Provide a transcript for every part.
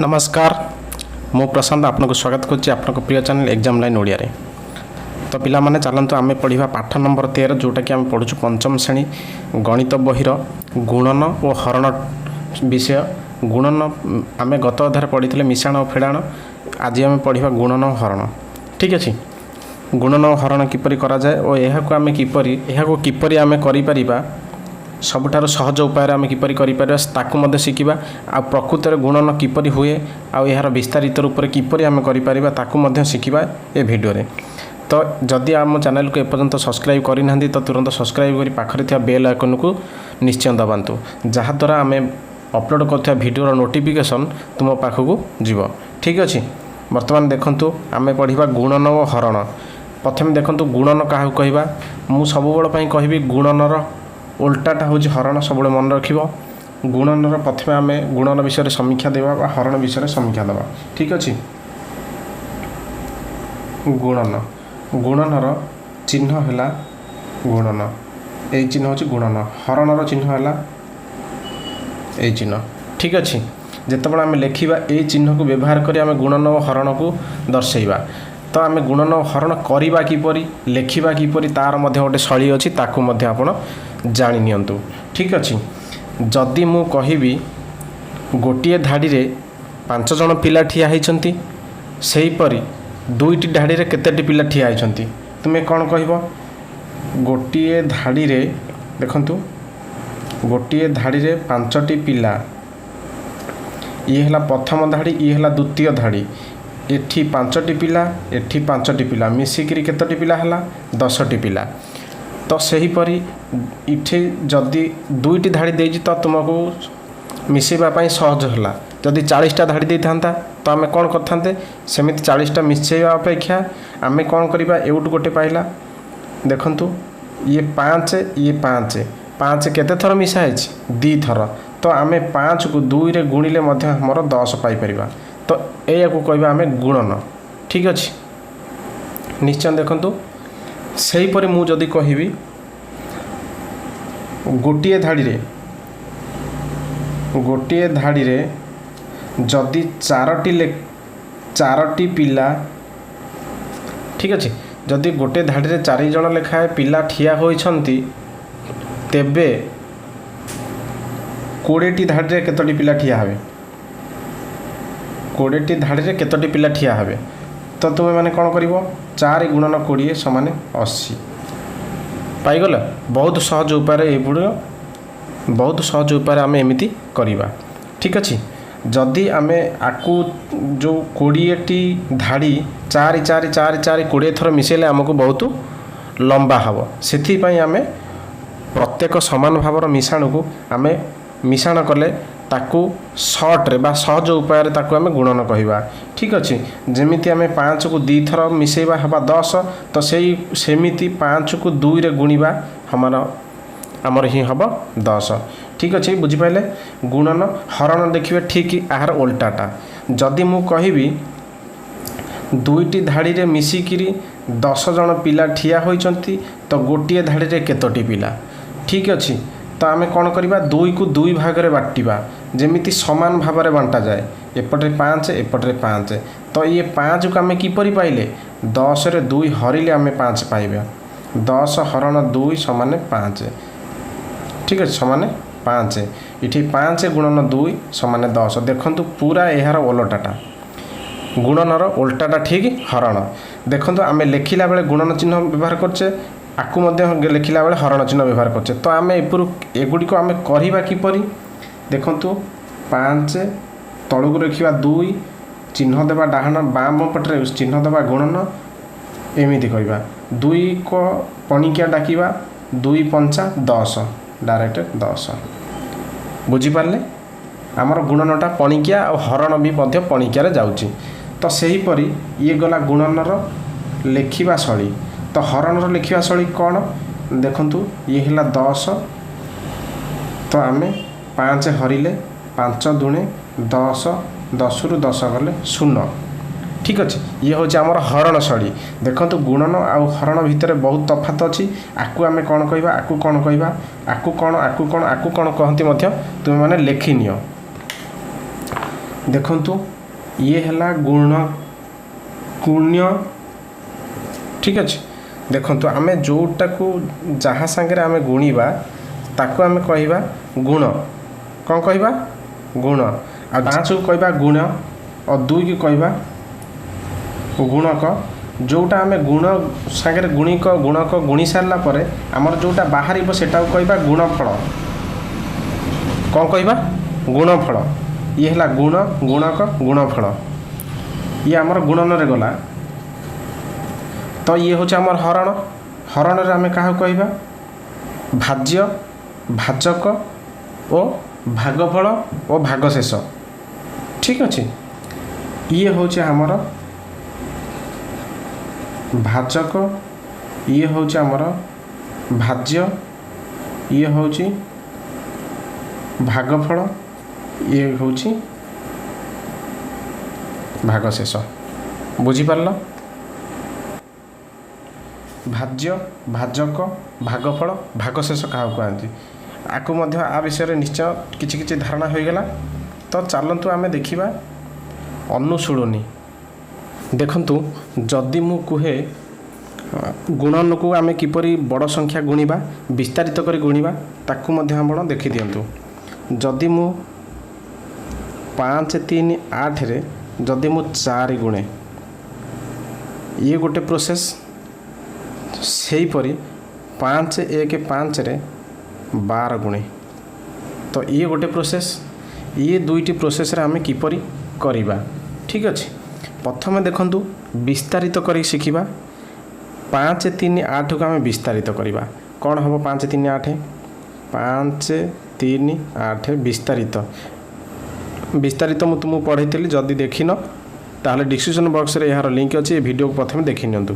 नमस्कार मु प्रशांत आपको स्वागत करुच्ची आप प्रिय चैनल एग्जाम लाइन ओडिया रे। तो पिला माने चलतु आम पढ़ा पाठ नंबर 13 जोटा कि आम पढ़ुछु पंचम श्रेणी गणित बहिर गुणन और हरण विषय। गुणन आम गत अध्याय पढ़ी मिश्रण और फेड़ाण, आज आम पढ़ा गुणन और हरण। ठीक अच्छे, गुणन और हरण किपरि करा जाए और यह आम किपरि आम करिपरिबा सबुठार सहज उपाय आम किपरि करिपरिबा ताकु मध्य शिखिबा। आ प्रकृत गुणन किपरि हुए आ यार विस्तारित रूप से किपरि आम करिपरिबा ताकु मध्य शिखिबा ए वीडियो रे। तो जदि आम चैनल को एपर्यंत सब्सक्राइब करना तो तुरंत सब्सक्राइब कर पाखरे थिया बेल आइकन को निश्चय दबातु, जहाँद्वारा आम अपलोड कर वीडियो नोटिफिकेशन तुम पाखक जीव। ठीक अच्छे, बर्तमान देखंतु आम पढ़ा गुणन और हरण। प्रथम देखंतु गुणन क्या कहवा, मु सब कहबी गुणनर उल्टाटा हूँ हरण, सब मन रख। गुणनर प्रथम आम गुणन विषय समीक्षा देवा, हरण विषय समीक्षा देवा। ठीक अच्छे, गुणन गुणनर चिन्ह है गुणन, यही चिन्ह हूँ गुणन। हरणर चिन्ह है यही चिन्ह। ठीक अच्छे, जितेबाला आम लिखा यही चिन्ह को व्यवहार कर आम गुणन और हरण को दर्शेवा। तो आम गुणन और हरण करवा किपरि, लिखा किपरि, तार मध्य गोटे शैली अच्छी, ताकू मध्य आपण जानि नियंतु। ठीक अच्छे, जदि मु कहबी गोटे धाड़ी रे 5 जन पिला ठिया होइछंती, सेहीपरि दुईटी धाड़ी रे केतेटी पिला ठिया होइछंती, तुमे कौन कहब? गोटे धाड़ी रे देखंतु, गोटे धाड़ी रे 5टी पिला, ये हला प्रथम धाड़ी, ये हला द्वितीय धाड़ी। एठी 5टी पिला, एठी 5टी पिला, मिसिकी केतोटी पिला हला? 10टी पिला। तो सेहीपरि इठे जदि दुईटी धाड़ी देइछि तो तुमको मिसेबा सहज हला। जदि 40टा धाड़ी दे था तो आम कौन करते, सेमिति 40टा मिसेबा अपेक्षा आम कौन करवा, एउटु गोटे पाइला। देखंतु ये 5, ये 5 केते थर मिसा है? 2 थर। तो आम 5 को 2 रे गुणिले मध्य हमर 10 पाई परिबा। तो या कहवा आम गुणन। ठीक अच्छे, निश्चय देखंतु सेहीपरि मु जदि कहबी गोटे धाड़ी रे जदि 4टी पिला, ठीक अच्छे, जदि गोटे धाड़ी रे 4 जन लेखाए पिला ठिया होइछंती, तेबे 20टी धाड़ी रे केतोटी पिला ठिया हेबे? 20टी धाड़ी रे केतोटी पिला ठिया हेबे? तो तुम मैंने कौन कर 4 गुणन 20 समान 80 पाईगल। बहुत सहज उपाय, बहुत सहज उपाय आम एमती करवा। ठीक अच्छे, जदि आम आकु जो 20टी धाड़ी 4 4 4 4 20 थर मिसेले आमको बहुत लंबा हम, से आम प्रत्येक समान भावर मिश्रण को आम मिश्रण कले ताकू सर्ट्रे बा सहज उपाय ताकू आम गुणन कहवा। ठीक अच्छे, जमीती आम 5 को 2 थर मिसेबा हवा 10, तो सेमिति 5 को 2 रे गुणिबा आमर ही हम 10। ठीक अच्छे, बुझिपारे? गुणन हरण देखिए ठीक यार उल्टाटा। जदि मु कहबी दुईटी धाड़ी रे मिसिकिरी 10 जन पिला ठिया होइछंती, तो गोटे धाड़ी रे केतोटी पिला? ठीक अच्छे, तो आम कौन करवा 2 को 2 भाग में बांटा, जमीती समान भाव में बांटा जाए। एपटे 5, एपटे 5। तो ये 5 को आम किपरि पाइले? 10 रे 2 हरिले आम 5 पाइबा। 10 हरण 2 समान 5। ठीक अच्छे, समान 5। इठी 5 गुणन 2 समान 10। देखंतु पूरा यार ओलटाटा, गुणनर उल्टाटा ठीक हरण। देखंतु आम लिखिला बेले गुणन चिन्ह व्यवहार करछे, आकु मध्य लिखिला बेले हरण चिन्ह व्यवहार करछे। तो आम एगुड़ी को आम करवा किपरि? देखंतु 5 तळुक रखिबा 2 चिन्ह देबा डाहाण बाम पटरे चिन्ह देबा गुणन, एमिति कहबा 2 को पणिकिया डाकिबा 2 पंचा 10 डायरेक्ट 10। बुझी पारले? आमर गुणनटा पणिकिया और हरण भी मध्य पणिकिया रे जाउची। तो सेहीपरि ये गला गुणनर लिखिबा शैली। तो हरणर लिखिबा शैली कौन? देखंतु ये हला 10, तो आम 5 हरिले 5 दुणे 10, 10 रु 10 गले 0। ठीक अच्छे, ये हूँ आमर हरण शैली। देखो गुणन आउ हरण भितर बहुत तफात अच्छी। आकु आम कौन कहवा, आकु कौन कहवा, आकु कौन कहती तुम मैंने लेखि नियो। देखंतु ये है गुण गुण्य ठीक अच्छे देखंतु आमे जोटा को जहाँ सांगे आमे गुणिबा ताको आमे कहबा गुण कौन कहबा गुण आ 5 को कहबा गुण और 2 की कहबा गुणक जोटा आमे गुण सांगे गुणिक गुणक गुणी सारला परे आमर जोटा बाहर सेटा कहबा गुणफल कौन कहबा गुणफल ये है गुण गुणक गुणफल ये आमर गुणन रे गला तो ये हूँ आमर हरण हरण रे आमे क्या कहबा भाज्य भाजक और भागफल और भागशेष ठीक अच्छे ये हूँ आमर भाजक ये हूँ आमर भाज्य ये हूँ भागफल ये हूँ भागशेष बुझीपार भाज्य भाजक भागफल भागशेष क्या कहते आपको आ विषय निश्चय किछि किछि धारणा हो गला तो चलतु आमे देखिबा अनुशूलनी देखंतु जदि मु कुहे गुणन को आमे किपरि बड़ संख्या गुणिबा विस्तारित करी गुणिबा ताकू मध्य आपण देखि दियंतु जदि मु 5 3 8 रे जदि मु 4 गुणे ये गोटे प्रोसेस से परी 5 1 5 रे 12 गुणे तो ये गोटे प्रोसेस ये दुईटी प्रोसेस रे आमे किपरि करिबा ठीक अच्छे प्रथम देखंतु विस्तारित करी शिखिबा 5 3 8 को आमे विस्तारित करिबा कौन हम 5 3 8 5 3 8 विस्तारित विस्तारित मु तुमको पढ़ाई जदि देखिन ताहले डिस्क्रिप्शन बॉक्स रे यार लिंक अच्छे वीडियो को प्रथम देखि नियंतु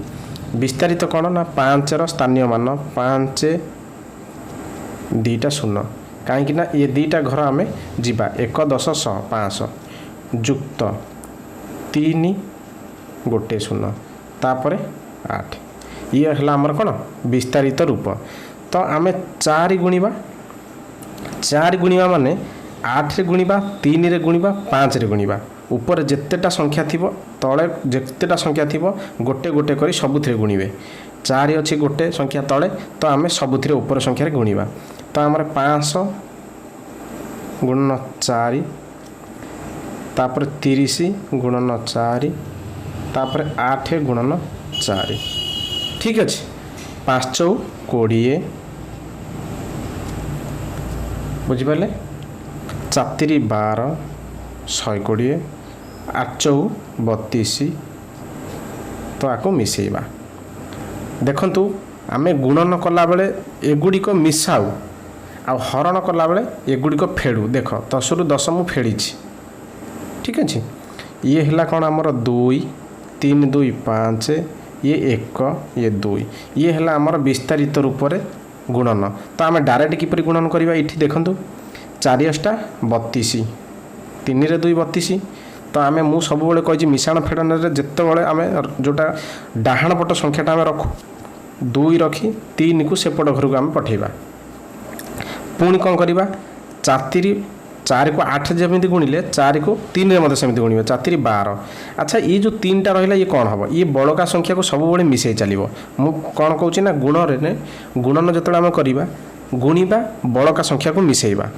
विस्तारित कौन ना 5 रो स्थानीय मान 5 2टा 0 कहीं ना ये 2टा घर आम जीवा 1 10 100 500 जुक्त 3 गोटे 0 तापर 8 ये है आमर कौन विस्तारित रूप तो आम 4 गुणिबा 4 गुणिबा माने 8 रे गुणिबा 3 रे गुणिबा 5 रे गुणिबा ऊपर जितेटा संख्या थिबो तले जितेटा संख्या थिबो गोटे गोटे करी सबुथिरे गुणिबे 4 अच्छी गोटे संख्या तले तो आम सबुथिरे ऊपर संख्या गुणिबा तो आमर 500 गुणन 4 तापर 30 गुणन 4 तापर 8 गुणन 4 ठीक अच्छे 5 चौ 20 बुझिपारे 4 12 120 8 चौ 32 तो आपको मिसेबा देखंतु आमे गुणन कला बेले एगुड़िक मिसाऊ आ हरण कला बेले एगुड़िक फेड़ू देख 10 रु 10 मु फेड़ी ठीक अच्छे ये है कौन आमर 2 3 2 5 ये 1 ये 2 ये है आमर विस्तारित रूप से गुणन तो आम डायरेक्ट किपरि गुणन करवा ये देखंतु 4 8 32 3 रे 2 32 तो आम मु सब कही मिशाण फेड़न जिते बड़े आम जोटा डाहाण पट संख्याटा आम रखु 2 रखी 3 को सेपट घर को आम पठेबा पुणी कौन करवा 4 को 8 जमी गुणिले 4 को 3 रे मत सेमती गुणिबा 4 12 अच्छा ये जो 3टा रहा ये कौन हम ये बड़का संख्या को सब मिसई चलो मु कौन कहूँ ना गुणन जो आम करवा गुणिबा बड़का संख्या को मिसेबा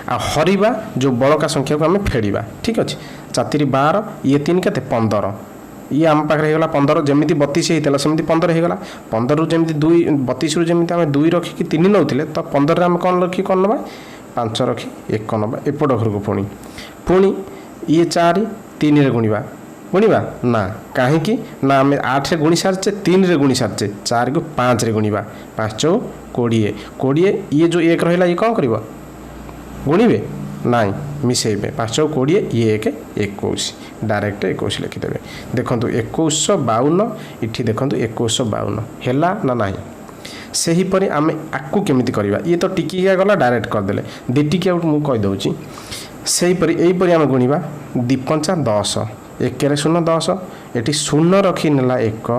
आ हरिबा जो बड़का संख्या को आम फेड़ा ठीक अच्छे 4 12 ये 3 के 15 ये आम पाखे होगा 15 जमी 32 होता सेमती 15 होगा 15 रु जमी 2 32 रु जमी आम 2 रखिकी 3 नौले तो 15 आम कौन रखी कौन नवा 5 रखी 1 नवा एपट घर को पुणी ये 4 3 रे गुणिबा ना कहीं ना आम 8 रे गुणी सारचे 3 रे गुणी सारचे 4 को 5 रे गुणिबा 5 चौ 20 ये जो 1 रहा ये कौन कर गुणिबे नाई मिसेबे 5 चौ 20 ये 1 21 डायरेक्ट 21 लिखिदेवे देखो 2152 इठी देखो 2152 हैला ना नहीं सेहीपरि आम आकु केमिति करवा ये तो टिकिया गला डायरेक्ट करदेले दिटिकिया मु कहि दउची सेहीपरि एहीपरि आम गुणिबा 2 5 10 1 रे 0 10 एटी 0 रखी नेला 1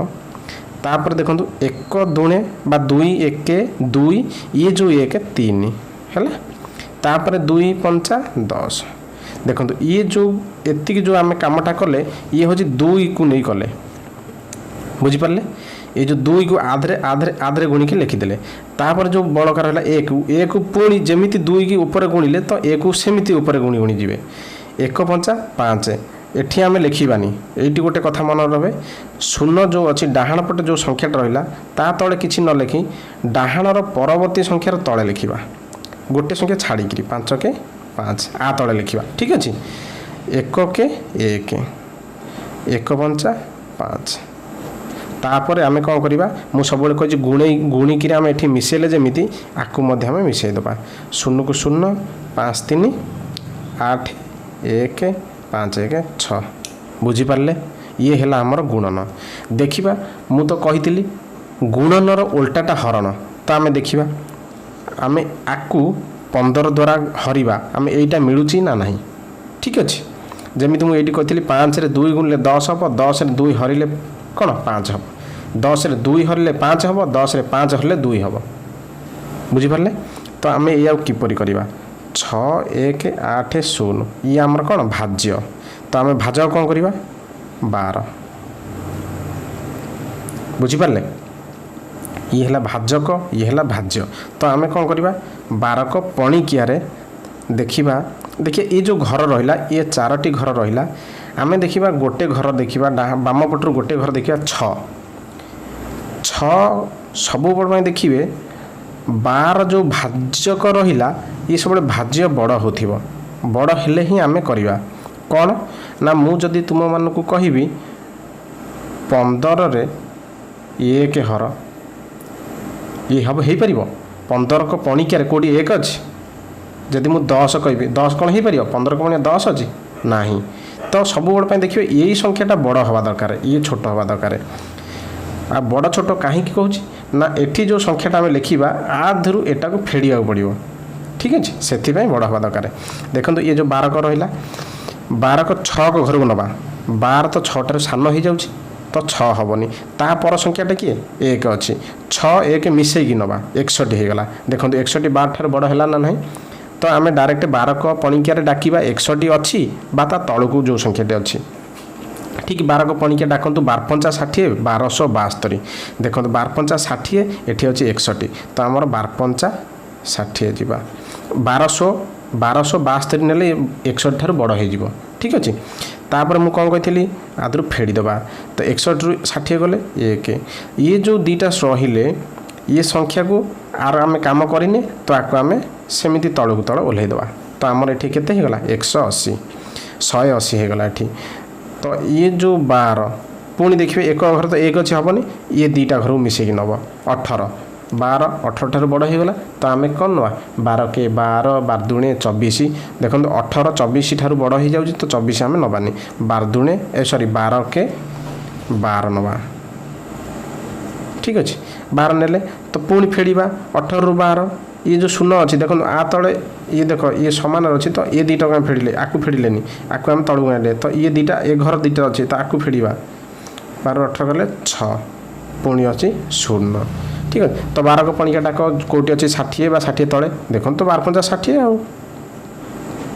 तापर देखो 1 दुणे बा 2 1 2 ये जो 1 3 है तापर 2 5 10 देखो ये जो एतिक जो आम कमटा कले ये हूँ 2 को नहीं कले बुझिपारे ये जो 2 को आधे आधे आधे गुणिकी लिखिदेले तापर जो बड़का रहा 1 पुणी जमी 2 की ऊपर गुणिले तो 1 सेमती ऊपर गुणी गुणी जी 1 पंचा 5 एठी आम लिखानी ये गोटे कथा मन रहे शून्य जो अच्छी डाहाण पटे जो संख्याटा रहा ता तले किसी न लिखि डाहाणर परवर्ती संख्यार तले लिखा गोटे संख्या छाड़ी 5 के 5 आ तले लिखा ठीक अच्छे 1 के 1 1 पंचा 5 तापर आम कौन करवा मुझे सब कही गुणिकी आम ये मिसेले जमी आपको मिसेदेबा 0 को 0 5 3 8 1 5 1 6 बुझीपारे ये है आमर गुणन देखा मु तो कही गुणनर उल्टाटा हरण तो आम देखा आम आपको 15 द्वारा हरवा आम यहीटा मिलूँ ना ना ठीक अच्छे जमी मुझे कही 5 रे 2 गुणिले 10 हम 10 रे 2 हरिले कौन 5 हम 10 रे 2 हरिले 5 हम 10 रे 5 हरिले 2 हम बुझीपारे तो आम ये किपरि करवा 6 1 8 0 ये आमर कौन भाज्य तो आम भाज्य कौन करवा 12 बुझीपारे ये है भाजक ये है भाज्य तो आम कौन करवा 12 को पणिकिया देखा देखिए ये जो घर रहा ये 4टी घर रहा आम देखा गोटे घर देखा बाम पटर गोटे घर देखा 6 सब देखिए 12 जो भाज्यक रहा ये सब भाज्य बड़ हो बड़ हेले ही आम करवा कौन ना मुझे तुम मानक कहबी 15 रे 1 हर ये हम हो पार 15 को पणिकिया कौटी 1 अच्छी जदि मुझे 10 कहि 10 कौन हो पार 15 को 10 अच्छी ना तो सब बड़ देखिए यही संख्याटा बड़ हवा दरकार ये छोट हवा दरकार आ बड़ छोट कहीं कहूँ ना एठी जो संख्याटा आम लिखा आधु एटा को फेड़ा पड़ो ठीक अच्छे से बड़ हवा दरकार देखो ये जो 12 को रहा 12 को 6 को घर को नवा 12 तो 6 सान हो जाऊँगी तो 6 हेनी तापर संख्याटा किए 1 अच्छी 6 1 मिसेकी नवा 61 होगला देखो 61 12 ठार बड़ है ना ना तो आम डायरेक्ट 12 को पणिकिया डाकिबा 61 अच्छी बा ता तलू जो संख्याटे अच्छी ठीक 12 को पणिकिया डाकतु 12 पंचा 60 1272 देखो 12 पंचा 60 एटी अच्छी 61 तो आमर 12 पंचा 60 जी 1272 ने 61 ठार बड़ हो ठीक अच्छे तापर मु कौन कही आदर फेड़ीदबा तो 61 रु 60 गले 1 ये जो 2टा रहिले ये संख्या को आर आम कम करें तो आपको आम सेमती तलू तल ओल्लैदबा तो आमर ये केते होगला 180 180 होगला ये तो ये जो 12 पुणी देखिए 1 घर तो 1 अच्छी हेनी ये 2टा घर मिसेक नब 18 12 18 ठार बड़ होगला तो आम कौन नवा 12 के 12 12 दूणे 24 देखो 18 24 ठार बड़ हो जाऊँगी तो 24 आम नबानी 12 दूणे सॉरी 12 के 12 नवा ठीक अच्छे 12 नेले तो पुणी फेड़ा 18 रु 12 ये जो 0 अच्छी देखो आ तले ये देख ये सामान अच्छी तो ये 2टा आम फेड़े आपको फेड़े आपको आम तलू आने तो ये 2टा ये घर 2टा अच्छी तो आपको फेड़ा 12 18 गले 6 पुणी अच्छी 0 ठीक है तो 12 को पणिकिया डाक कौटी अच्छी 60 बा 60 तले देखो तो 12 पंचा 60 आउ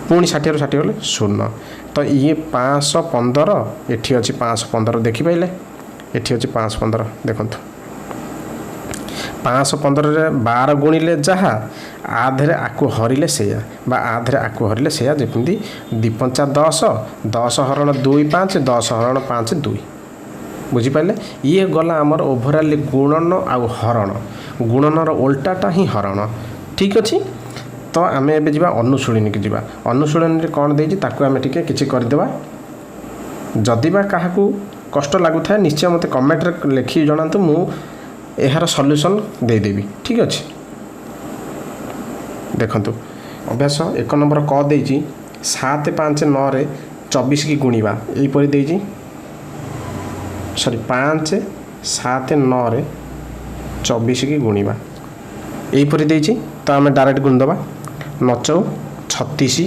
पुणी 60 रु 60 गले 0 तो ये 515 एठी अच्छी 515 देखिपारे एठी अच्छी 515 देखो 515 रे 12 गुणिले जहाँ आधे आपको हरिले से आधे आपको हरिले से जमी 2 पंचा 10 10 हरण 2 5 10 हरण 5 2 बुझीपारे ये गला आमर ओभराली गुणन आउ हरण गुणनर उल्टाटा ही हरण ठीक अच्छे तो आम ए जा अनुशूणी की जा अनुशूणी कौन देती आम टे कि करदेवा जदि बा क्या कष्ट लगुता है निश्चय मत कमेंट लिखि जनातु मु यार सल्यूशन देदेवी ठीक अच्छे देखु अभ्यास 1 नंबर क देती 7 5 9 रे 24 की गुणवा यहीपरी देती सॉरी 5 7 9 रे 24 की गुणवा यहीपरी देती तो आम डायरेक्ट गुणीदबा 9 36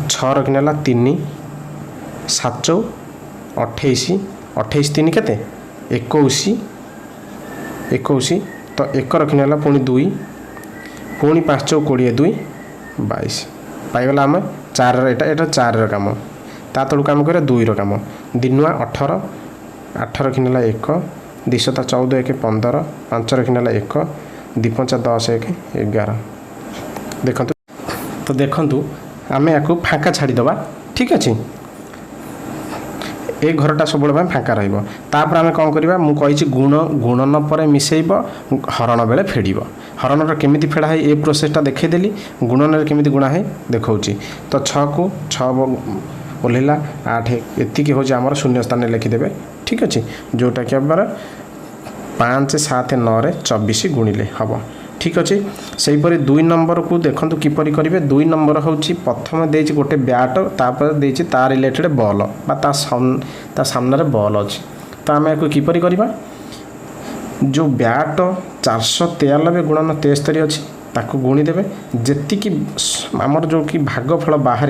6 रखिनेला 3 7 28 28 3 केते 21 21 तो 1 रखिनेला पुणी 2 पुणी 5 20 2 22 पाईगला आम चार एटा 4 काम ता तलू आम कर 2 काम दिनुआ 18 8 रखिनेला 1 2 14 1 15 5 रखिनेला 1 2 10 1 11 देखो तो देखु आम या फाँका छाड़ीदे ठीक अच्छे ए घरटा सब फाँका रहा आम कौन करवा मुझे गुण गुणन पर मिसेब हरण बेले फेड़ हरण केमी फेड़ा है ये प्रोसेसटा देखईदेली गुणन केमी गुणा है देखा तो 6 को 6 ओल्ला 8 एतिक हूँ आम शून्य स्थान लिखिदेवे ठीक अच्छे जोटा कि आम 5 7 9 24 गुणिले हम ठीक अच्छे से हीपरी 2 नंबर को देखो किपरि करेंगे 2 नंबर हूँ प्रथम दे गोटे ब्याट तापर दे ता रिलेटेड बॉल ता सामने बॉल अच्छी तो आम या किपरि करवा जो ब्याट 493 गुणन 73 अच्छी ताको गुणीदेवे जी आमर जो कि भागफल बाहर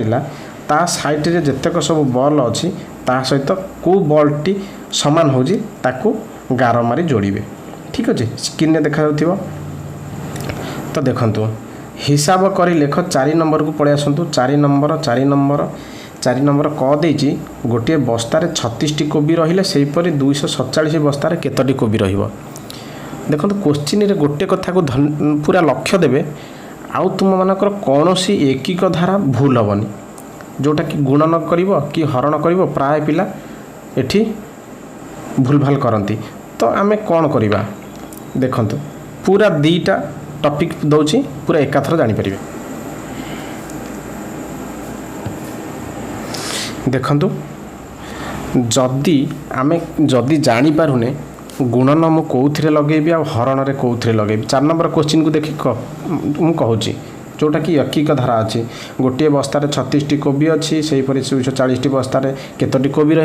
ता साइड्रे जितक सब बॉल अच्छी ता सहित को बॉलटी सामान हो गार मारी जोड़े ठीक अच्छे स्क्रीन देखा तो देखंतु हिसाब करी लेख 4 नंबर को पड़े आसतु 4 नंबर क देछि गोटे बस्तार 36 कोबी रहिले सेहीपरि 247 बस्तार केतटी कोबी रहिबो देखंतु क्वेश्चन रे गोटे कथा को पूरा लक्ष्य देबे आउ तुम मानकर कौनसी एकिक धारा भूल हेबनी जोटा कि गुणन करिवो कि हरण करिवो प्राय पिला एठी भूल भाल करती तो आमे कौन करिबा देखंतु पूरा 2टा टॉपिक दौची पूरा एकाथर जानीपर देखंतु जदि आमे जदि जानीपारुने गुणन मु कौथिरे लगेबी आ हरण रे कौथिरे लगेबी 4 नंबर क्वेश्चन को देखि मु कहूची जोटा कि एकिक धारा अच्छी गोटे बस्तार 36 कोबी अच्छी से 240 बस्तार केतोटी कोबी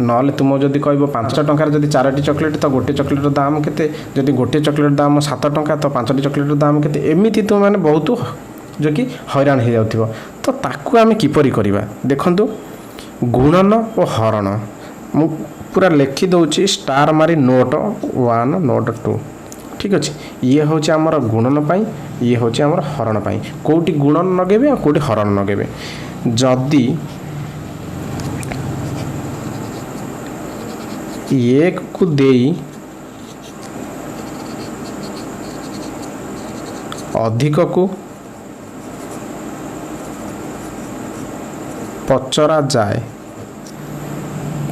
ना तुम जदि कह 5 टंकार जदि 4टी चॉकलेट तो गोटे चॉकलेट दाम केते जदि गोटे चॉकलेट दाम 7 टंका तो 5टी चॉकलेट दाम केते एमिति तुम माने बहुत जो कि हैरान हो जाउथिबो तो ताकू आमे किपरि करबा देखंतु गुणन और हरण मु पूरा लिखि दउची स्टार मारी नोट 1 नोट 2 ठीक अच्छे ये हूँ आमर गुणन पाई ये हूँ आमर हरण पाई कोटी गुणन नगेबे और कोटी हरण नगेबे जदि 1 को देई अधिक को पचरा जाए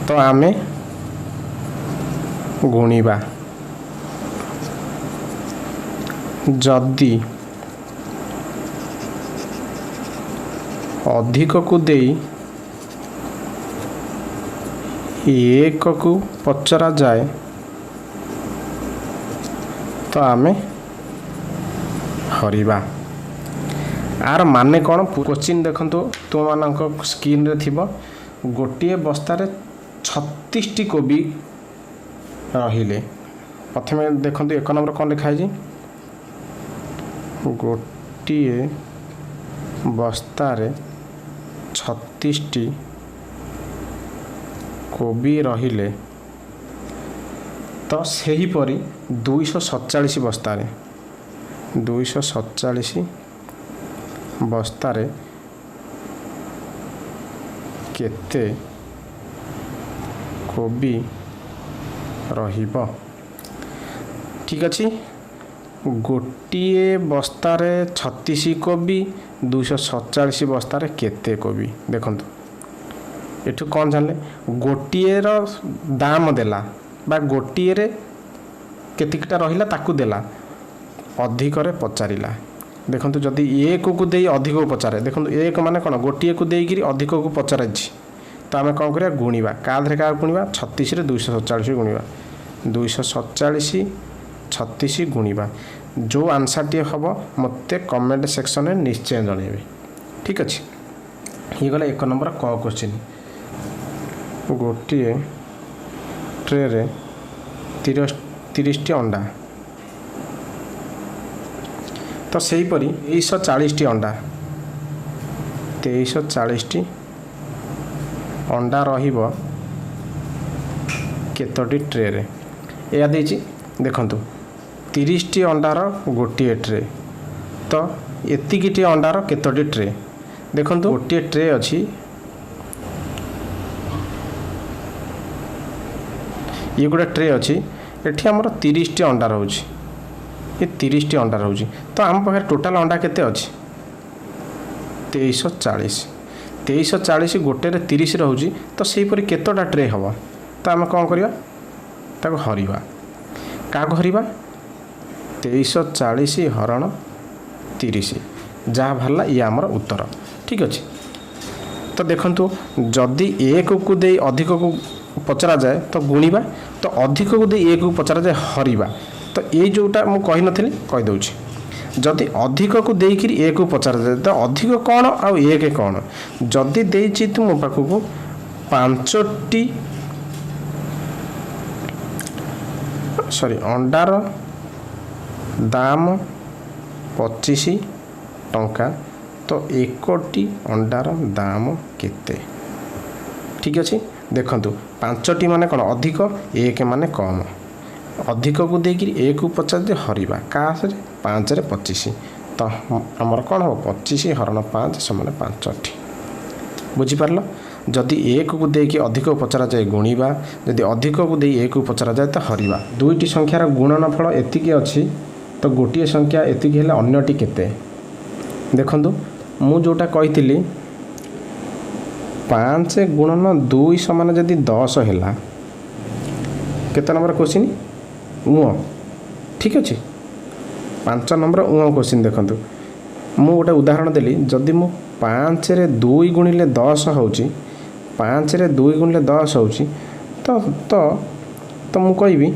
तो आमे गुणिबा जदि अधिक को देई 1 को पचरा जाए तो आमे हरिबा आर माने कौन क्वेश्चन देखंतु तुम मानक स्क्रीन रे थिबो गोटे बस्तार 36 कोबी रहिले प्रथमे देखंतु 1 नंबर कौन लिखा है गोटे बस्तार 36 कोबी रहिले तो सही परी 247 बस्तार 247 बस्तार केते कोबी रहिबो ठीक अच्छे गोटे बस्तार 36 कोबी 247 बस्तार केते कोबी देखंतु एठु कौन जानले गोटे दाम देला बा गोटे रे केतिकटा रहिला ताकू देला अधिक रे पचारिला देखंतु जदि 1 को देई अधिक को पचारे देखंतु 1 माने कोन गोटे को देई गिरी अधिक को पचाराछि तो आमे कौन करिया गुणिबा काधरे का गुणिबा 36 रे 247 गुणिबा 247 36 गुणिबा जो आंसर टी हम मत कमेंट सेक्शन में निश्चय जनइबे ठीक अच्छे ये गला 1 नंबर क क्वेश्चन गोटे ट्रे रे 30 अंडा तो सही परी 240 अंडा 240 अंडा रहिबो केतोटी ट्रे रे या देछि देखंतु 30 अंडार गोटे ट्रे तो एतिकिटी अंडार केतोटी ट्रे देखो गोटे ट्रे अच्छी ये गोटे ट्रे अच्छी एठी आमर 30 टी अंडा रोचे ये 30 टी अंडा रोचे तो आम पाखे टोटाल अंडा केते अच्छी 2340 गोटे 30 रोचे तो सहीपरि केतोटा ट्रे हम तो आम कौन करवा ताको हरिवा क्या हरिवा 2340 हरण 30 जहाँ बाहर ये आमर उत्तर ठीक अच्छे। तो देखंतु जदि एक को दे अधिक को पचरा जाए तो गुणिबा तो अधिक को दे एक को पचरा जाए हरिबा तो ये जोटा मु कहि नथिली कहि दउछि जदि अधिक को देकिरी एक को पचरा जाए तो अधिक कौन आउ एक कौन जदि देछि तुम पाखु 5टी सॉरी अंडार दाम 25 टंका तो 1टी अंडार दाम केते ठीक अच्छे। देखंतु 5टी माने कौन अधिक एक माने कम अधिक को देकर एक को 50 हरिबा का 5 रे 25 तो आमर कौन हम 25 हरण 5 समान 5टी बुझीपार जदि एक को देकी अधिक को पचरा जाए गुणिबा जदि अधिक को दे एक को पचरा जाए तो हरिबा दुईटी संख्यार गुणनफल एतिकी अच्छी तो गोटे संख्या एतिकी हेले अन्यटी केते देखंतु मु जोटा कही 5 गुणन 2 समान जदि 10 है केते नंबर क्वेश्चन उ ठीक अच्छे 5 नंबर उ क्वेश्चन देखंतु मु गोटे उदाहरण देली जदि मु 5 रे 2 गुणिले 10 होची 5 रे 2 गुणिले 10 होची तो तो तो मु कहबी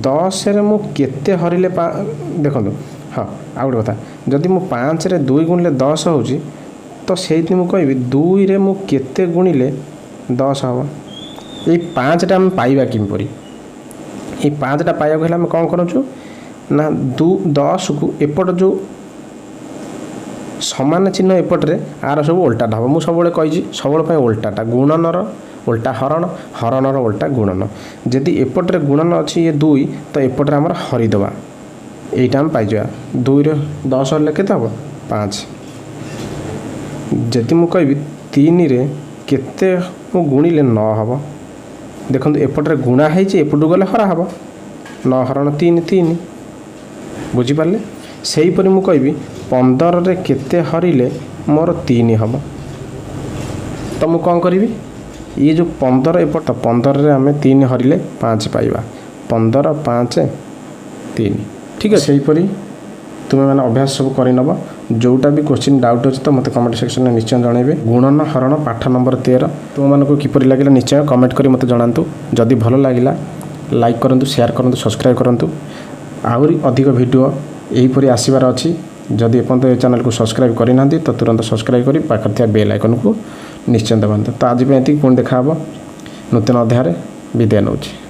10 रे मु केते हरिले देखंतु हाँ आ गोटे कथा जदि मु 5 रे 2 गुणिले 10 होची तो सेठी मु कहबी 2 रे मु केते गुणिले 10 हवा ये 5 टा हम पाइबा किंपरी ये 5 टा पाइबा कहला हम कौन करूछु ना 10 को एपट जो समान चिन्ह एपट्रे आर सब उल्टाटा हम मुझे कही सब उल्टाटा गुणनर उल्टा हरण हरणर उल्टा गुणन जदि एपट्रे गुणन अच्छी ये 2 तो एपट्रे आमर हरिदबा यहीटा आम पाइजा 2 रे 10 हेल्ले केते हम 5 जदि मु कहबी 3 रे केते मु गुणिले 9 हम देखो एपट्रे गुणा है एपटू गले हरा हम 9 हरण 3 3 बुझीपारे से हीपरि मु कहबी 15 रे केते हरिले मोर 3 हम तो मु कौन करी ये जो 15 एपट 15 रे आम 3 हरिले 5 पाइबा 15 5 3 ठीक है। से हीपरि तुम्हें मैंने अभ्यास सब करनब जोटा भी क्वेश्चन डाउट अच्छे तो मत कमेंट सेक्शन में निश्चय जनइबे। गुणन हरण पाठ नंबर 13 तुमको किपरि लगे निश्चय कमेंट करी मत जनातु जदि भल लगिला लाइक करंतु शेयर करंतु सब्सक्राइब करंतु आहुरी अधिक वीडियो यहीपरि आसबार अच्छी जदि एपर्यंत ये चैनल को सब्सक्राइब करना तो तुरंत सब्सक्राइब कर पाखर थी बेल आइकन को निश्चय दबाते। तो आज ये पुणी देखा नूतन अध्याय विदाय नौछि।